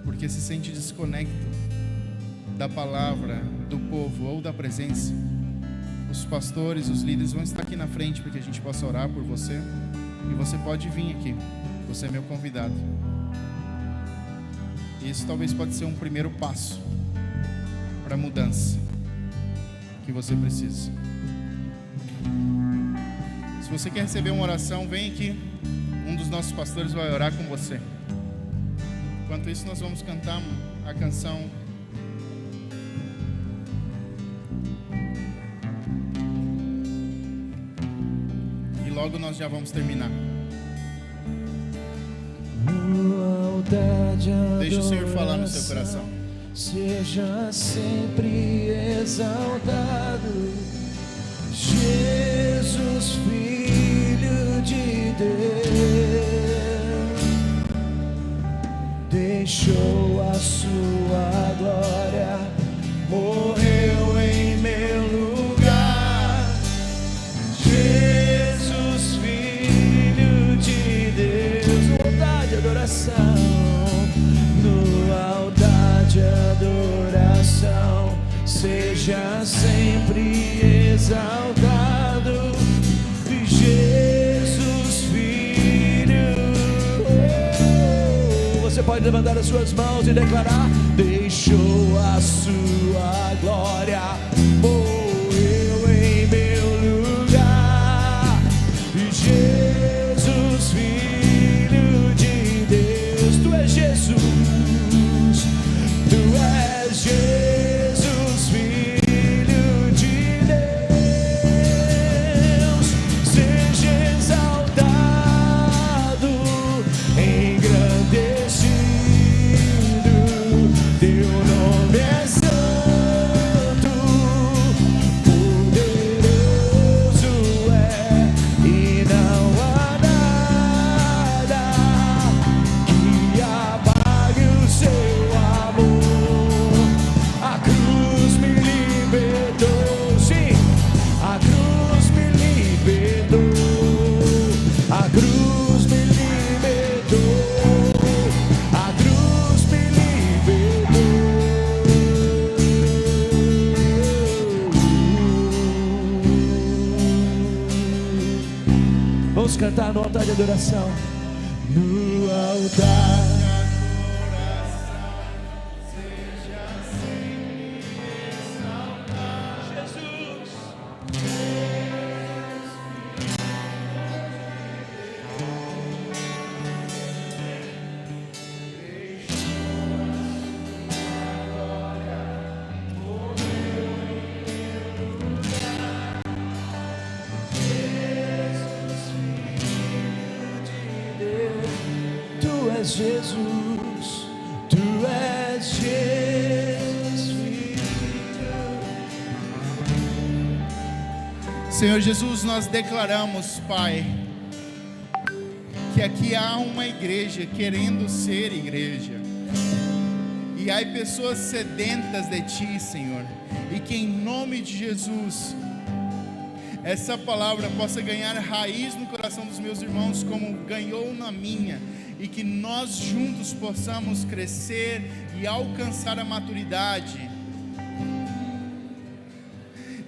Speaker 1: porque se sente desconecto da palavra, do povo ou da presença, os pastores, os líderes vão estar aqui na frente para que a gente possa orar por você. E você pode vir aqui, você é meu convidado. Isso talvez pode ser um primeiro passo para a mudança que você precisa. Se você quer receber uma oração, vem aqui. Um dos nossos pastores vai orar com você. Enquanto isso, nós vamos cantar a canção e logo nós já vamos terminar. Deixa o Senhor falar no seu coração.
Speaker 2: Seja sempre exaltado, Jesus, Filho de Deus, deixou a sua glória, morreu em meu lugar. Jesus, Filho de Deus, no altar de adoração, no altar de adoração, seja sempre exaltado, Jesus, Filho. Você pode levantar as suas mãos e declarar: deixou a sua glória, morreu em meu lugar. Jesus, Filho de Deus, tu és Jesus, tu és Jesus, Filho de Deus. Seja exaltado, engrandecido, teu nome é santo, poderoso é, e não há nada que apague o seu amor. A cruz me libertou, sim, a cruz me libertou, a cruz me libertou, a cruz me libertou. Vamos cantar no altar de adoração. No altar. Tu és Jesus, tu és Jesus, Filho.
Speaker 1: Senhor Jesus, nós declaramos, Pai, que aqui há uma igreja querendo ser igreja, e há pessoas sedentas de Ti, Senhor, e que em nome de Jesus essa palavra possa ganhar raiz no coração dos meus irmãos como ganhou na minha, e que nós juntos possamos crescer e alcançar a maturidade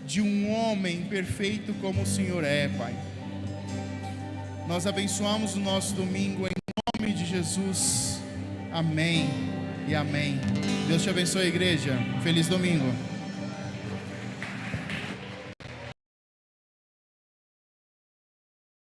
Speaker 1: de um homem perfeito como o Senhor é, Pai. Nós abençoamos o nosso domingo em nome de Jesus. Amém e amém. Deus te abençoe, igreja. Feliz domingo.